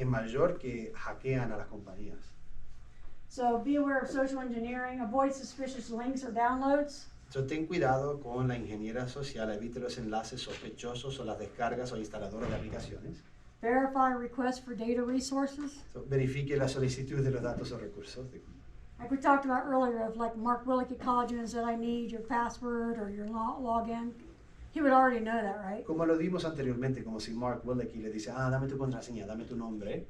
es mayor que hackean a las compañías. So be aware of social engineering, avoid suspicious links or downloads. So, ten cuidado con la ingeniería social, evite los enlaces sospechosos o las descargas o instaladores de aplicaciones. Verify requests for data resources. So, verifique la solicitud de los datos o recursos. Like we talked about earlier, if like Mark Willicke called you and said, I need your password or your login, he would already know that, right? Como lo dimos anteriormente, como si Mark Willicke le dice, dame tu contraseña, dame tu nombre,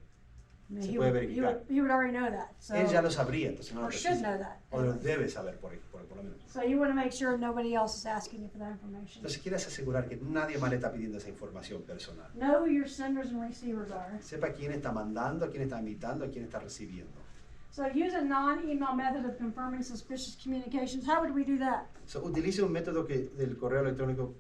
I mean, se he puede would, verificar. he would already know that. So, Él ya lo sabría, entonces no lo or should know precisa. that. O lo debe saber por lo menos. So you want to make sure nobody else is asking you for that information. Entonces quieres asegurar que nadie más le está pidiendo esa información personal. Know who your senders and receivers are. Sepa quién está mandando, a quién está invitando, a quién está recibiendo. So use a non-email method of confirming suspicious communications. How would we do that? So, utilice un método del correo electrónico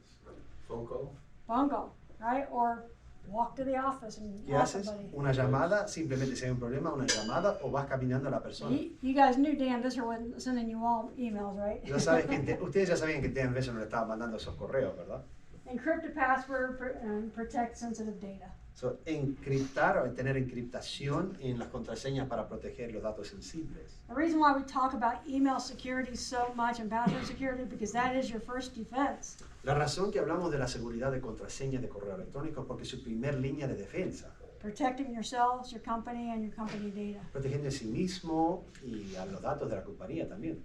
phone call. Phone call, right? Or walk to the office and ¿Qué call haces? somebody. Una llamada, simplemente si hay un problema, una llamada, o vas caminando a la persona. You guys knew Dan Visser wasn't sending you all emails, right? Ya sabes que ustedes ya sabían que Dan Visser no le estaba mandando esos correos, ¿verdad? Encrypt a password and protect sensitive data. So, encriptar o tener encriptación en las contraseñas para proteger los datos sensibles. The reason why we talk about email security so much and password security because that is your first defense. La razón que hablamos de la seguridad de contraseñas de correo electrónico es porque es su primer línea de defensa. Protecting yourselves, your company, and your company data. Protegiendo a sí mismo y a los datos de la compañía también.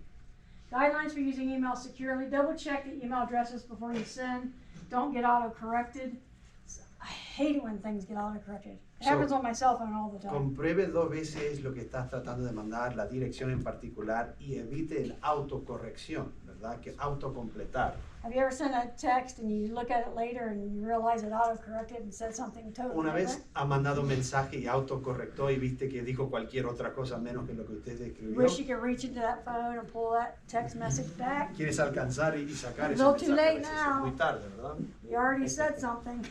Guidelines for using email securely. Double check the email addresses before you send. Don't get auto-corrected. I hate it when things get auto-corrected. It happens on my cell phone all the time. Compruebe 2 veces lo que estás tratando de mandar, la dirección en particular, y evite el autocorrección, ¿verdad? Que autocompletar. Have you ever sent a text and you look at it later and you realize it auto-corrected and said something totally Una vez different? ha mandado un mensaje y autocorrectó y viste que dijo cualquier otra cosa menos que lo que usted escribió. Wish you could reach into that phone and pull that text message back. Quieres alcanzar y sacar ese A little too mensaje. A late veces es now. muy tarde, ¿verdad? You already said something.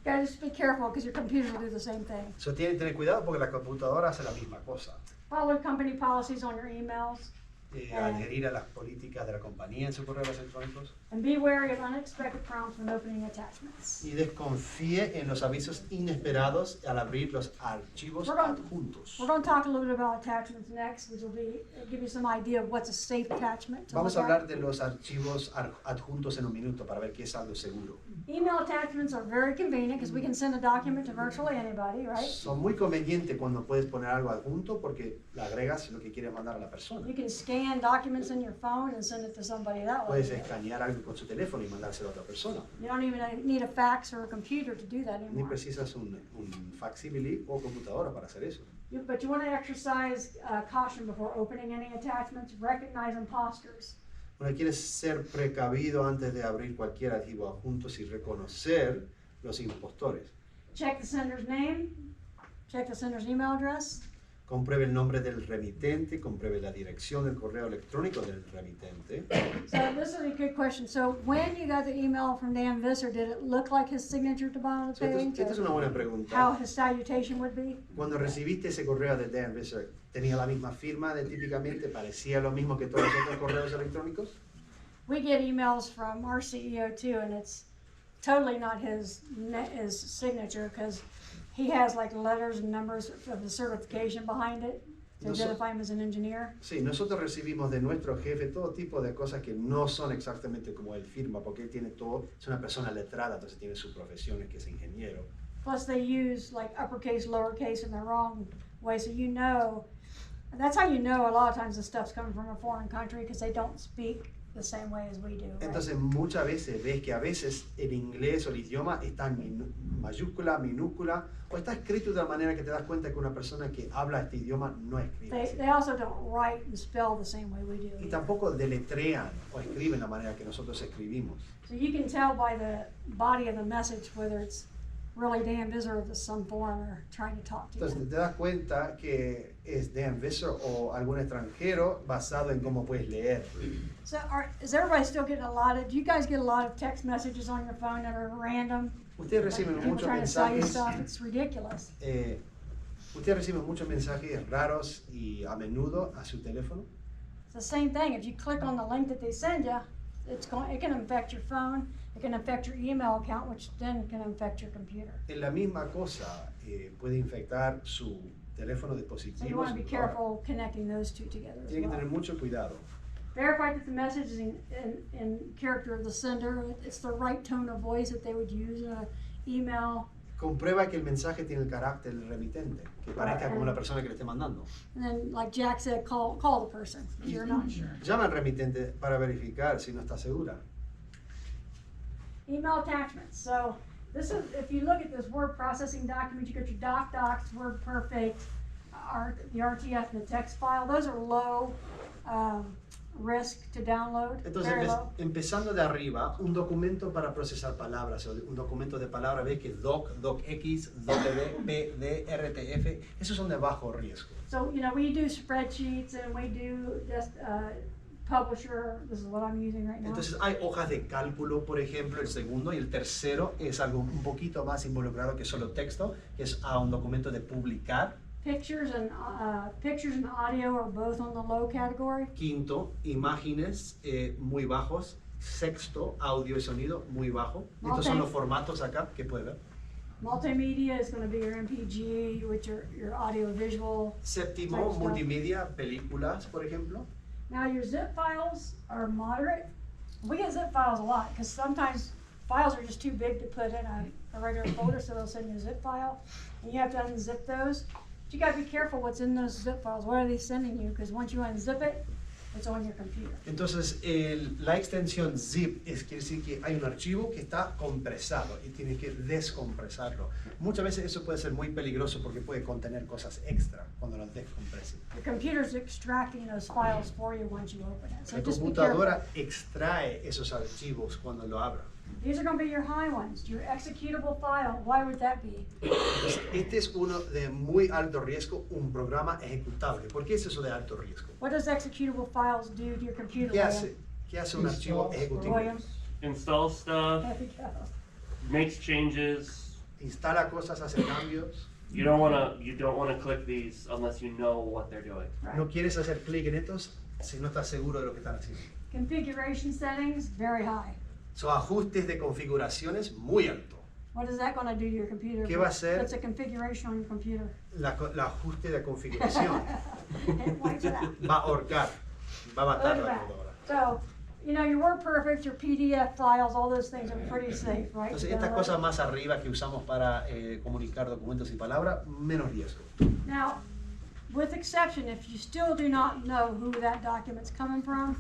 Gotta just be careful because your computer will do the same thing. So, tiene que tener cuidado porque la computadora hace la misma cosa. Follow company policies on your emails. Adherir a las políticas de la compañía en sus correos electrónicos. And be wary of unexpected prompts when opening attachments. Y desconfíe en los avisos inesperados al abrir los archivos adjuntos. We're going to talk a little bit about attachments next, which will give you some idea of what's a safe attachment. Vamos a hablar de los archivos adjuntos en un minuto para ver qué es algo seguro. Email attachments are very convenient because we can send a document to virtually anybody, right? Son muy convenientes cuando puedes poner algo adjunto porque le agregas lo que quieres mandar a la persona. You can scan documents in your phone and send it to somebody that way. Puedes escanear algo con su teléfono y mandárselo a otra persona. You don't even need a fax or a computer to do that Ni anymore. precisas un facsímile o computadora para hacer eso. But you want to exercise caution before opening any attachments. Recognize imposters. Bueno, quieres ser precavido antes de abrir cualquier archivo adjunto y reconocer los impostores. Check the sender's name. Check the sender's email address. Compruebe el nombre del remitente, compruebe la dirección del correo electrónico del remitente. So this is a good question. So when you got the email from Dan Visser, did it look like his signature at the bottom of the page? Esta es una buena How pregunta. his salutation would be? Cuando recibiste ese correo de Dan Visser, ¿tenía la misma firma de típicamente? ¿Parecía lo mismo que todos los otros correos electrónicos? We get emails from our CEO too, and it's totally not his signature because he has like letters and numbers of the certification behind it to identify him as an engineer. Sí, nosotros recibimos de nuestro jefe todo tipo de cosas que no son exactamente como él firma, porque él tiene todo, es una persona letrada, entonces tiene su profesión, que es ingeniero. Plus they use like uppercase, lowercase in the wrong way, so you know, that's how you know a lot of times the stuff's coming from a foreign country because they don't speak the same way as we do. Right? Entonces muchas veces ves que a veces el inglés o el idioma está en mayúscula, minúscula, o está escrito de una manera que te das cuenta que una persona que habla este idioma no escribe así. They also don't write and spell the same way we do. Y tampoco deletrean o escriben de la manera que nosotros escribimos. So you can tell by the body of the message whether it's really Dan Visser or if it's some foreigner trying to talk to Entonces you. te das cuenta que es Dan Visser o algún extranjero basado en cómo puedes leer. So is everybody still getting do you guys get a lot of text messages on your phone that are random? Ustedes reciben People muchos trying to sell you mensajes. stuff, it's ridiculous. Ustedes reciben muchos mensajes raros y a menudo a su teléfono. It's the same thing. If you click on the link that they send you, it can infect your phone, it can infect your email account, which then can infect your computer. En la misma cosa puede infectar su teléfono So you dispositivo. want to be careful connecting those two together as Tiene que well. tener mucho cuidado. Verify that the message is in character of the sender. It's the right tone of voice that they would use in an email. Comprueba que el mensaje tiene el carácter del remitente, que parezca como la persona que le esté mandando. And then, like Jack said, call the person if you're not sure. Llama al remitente para verificar si no está segura. Email attachments. So this is, if you look at this word processing document, you got your docs, WordPerfect, the RTF, and the text file. Those are low risk to download. Entonces, very low. empezando de arriba, un documento para procesar palabras, o un documento de palabra, ves que docx, w, pd, rtf, esos son de bajo riesgo. So, we do spreadsheets and we do just Publisher. This is what I'm using right now. Entonces hay hojas de cálculo, por ejemplo, el segundo, y el tercero es algo un poquito más involucrado que solo texto, que es un documento de publicar. Pictures and audio are both on the low category. Quinto, imágenes muy bajos. Sexto, audio y sonido muy bajo. Estos son los formatos acá que puede ver. Multimedia is going to be your MPG, which are your audio visual. Séptimo, multimedia, películas, por ejemplo. Now your zip files are moderate. We get zip files a lot because sometimes files are just too big to put in a regular folder, so they'll send you a zip file, and you have to unzip those. But you got to be careful what's in those zip files. What are they sending you? Because once you unzip it, it's on your computer. Entonces, la extensión zip quiere decir que hay un archivo que está compresado y tienes que descompresarlo. Muchas veces eso puede ser muy peligroso porque puede contener cosas extra cuando lo descompreses. The computer's extracting those files for you once you open it. So La just be computadora careful. extrae esos archivos cuando lo abra. These are going to be your high ones. Your executable file. Why would that be? Entonces, este es uno de muy alto riesgo, un programa ejecutable. ¿Por qué es eso de alto riesgo? What does executable files do to your computer? ¿Qué hace? ¿Qué hace un archivo ejecutivo? William? Install stuff, There we go. makes changes. Instala cosas, hace cambios. You don't wanna click these unless you know what they're doing. Right. No quieres hacer clic en estos si no estás seguro de lo que están haciendo. Configuration settings, very high. Son ajustes de configuraciones muy alto. What is that going to do to your computer? ¿Qué va a hacer? That's a configuration on your computer. La ajuste de configuración It wipes it out. va a ahorcar, va a matar Look la at that. computadora. So, your WordPerfect, your PDF files, all those things are pretty safe, right? Entonces, estas cosas más arriba que usamos para comunicar documentos y palabras, menos riesgo. Now, with exception, if you still do not know who that document's coming from,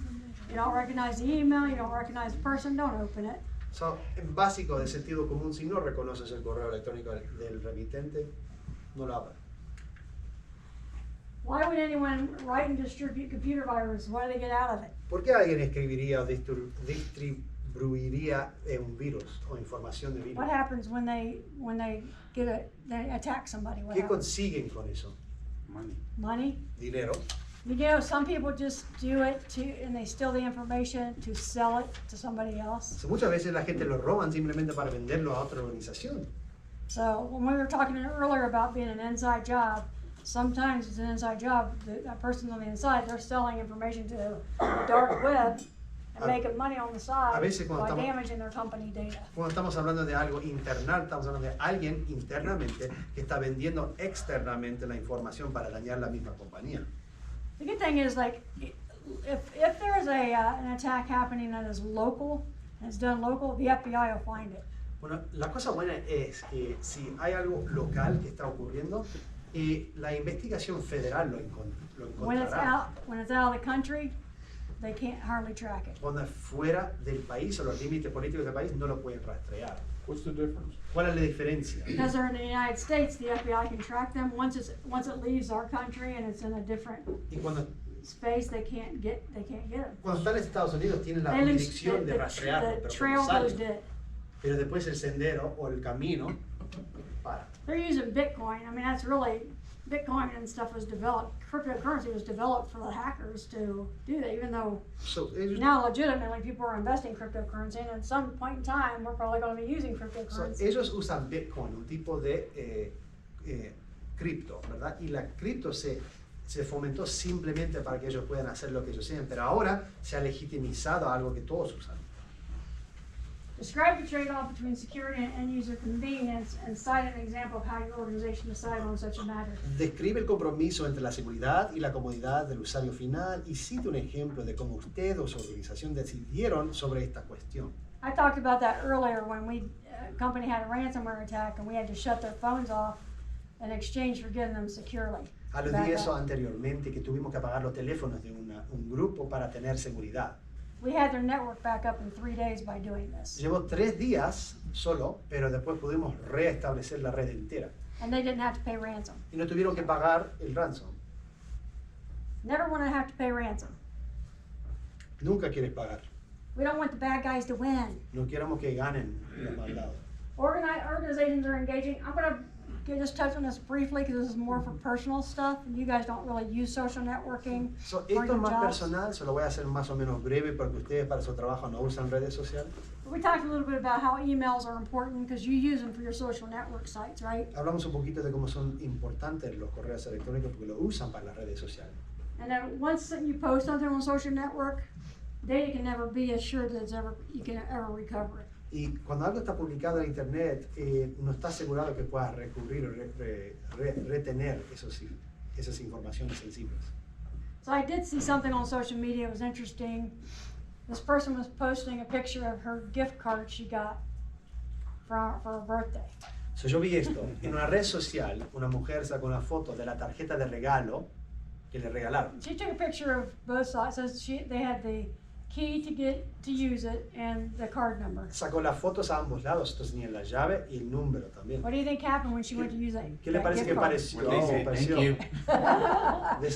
you don't recognize the email, you don't recognize the person, don't open it. So, en básico de sentido común, si no reconoces el correo electrónico del remitente, no lo abras. Why would anyone write and distribute computer viruses? Why do they get out of it? ¿Por qué alguien escribiría o distribuiría un virus o información de virus? What happens when they they attack somebody? What ¿Qué happens? consiguen con eso? Money? Dinero. Some people just do it and they steal the information to sell it to somebody else. So, muchas veces la gente lo roban simplemente para venderlo a otra organización. So when we were talking earlier about being an inside job, sometimes it's an inside job. That person's on the inside, they're selling information to the dark web and making money on the side veces by cuando damaging their company data. Cuando estamos hablando de algo internal, estamos hablando de alguien internamente que está vendiendo externamente la información para dañar la misma compañía. The good thing is, like, if there is an attack happening that is local, and it's done local, the FBI will find it. Bueno, la cosa buena es que si hay algo local que está ocurriendo, la investigación federal lo encontrará. When it's out of the country, they can't hardly track it. Cuando es fuera del país o los límites políticos del país, no lo pueden rastrear. What's the difference? ¿Cuál es la diferencia? Because they're in the United States, the FBI can track them. Once it leaves our country and it's in a different Y cuando space, they can't get them. están en Estados Unidos, tienen la They lose jurisdicción de rastrearlo, the pero trail cuando goes salen, dead. pero después el sendero o el camino para. They're using Bitcoin. I mean, that's really, Bitcoin and stuff was developed, cryptocurrency was developed for the hackers to do that, even though So, ellos, now legitimately people are investing in cryptocurrency, and at some point in time, we're probably going to be using so, cryptocurrency. ellos usan Bitcoin, un tipo de cripto, ¿verdad? Y la cripto se se fomentó simplemente para que ellos puedan hacer lo que ellos quieren, pero ahora se ha legitimizado algo que todos usan. Describe the trade-off between security and end-user convenience and cite an example of how your organization decided on such a matter. Describe el compromiso entre la seguridad y la comodidad del usuario final y cite un ejemplo de cómo usted o su organización decidieron sobre esta cuestión. I talked about that earlier when company had a ransomware attack and we had to shut their phones off in exchange for getting them securely. Aludí eso anteriormente, que tuvimos que apagar los teléfonos de un grupo para tener seguridad. We had their network back up in 3 days by doing this. Llevó 3 días solo, pero después pudimos restablecer la red entera. And they didn't have to pay ransom. Y no tuvieron que pagar el ransom. Never want to have to pay ransom. Nunca quieres pagar. We don't want the bad guys to win. No queremos que ganen los maldados. Organizations are engaging. I'm going to just touch on this briefly because this is more for personal stuff, and you guys don't really use social networking So, for esto your es más jobs. personal, se lo voy a hacer más o menos breve porque ustedes para su trabajo no usan redes sociales. We talked a little bit about how emails are important because you use them for your social network sites, right? Hablamos un poquito de cómo son importantes los correos electrónicos porque lo usan para las redes sociales. And then once you post something on a social network, data can never be assured that you can ever recover it. Y cuando algo está publicado en internet, no está asegurado que puedas recurrir o retener esas informaciones sensibles. So I did see something on social media. It was interesting. This person was posting a picture of her gift card she got for her birthday. So, yo vi esto. En una red social, una mujer sacó una foto de la tarjeta de regalo que le regalaron. She took a picture of both sides. Says they had the key to use it and the card number. Sacó las fotos a ambos lados, entonces tenían la llave y el número también. What do you think happened when she went to use that? ¿Qué le parece que pareció? What they say, thank Pareció you.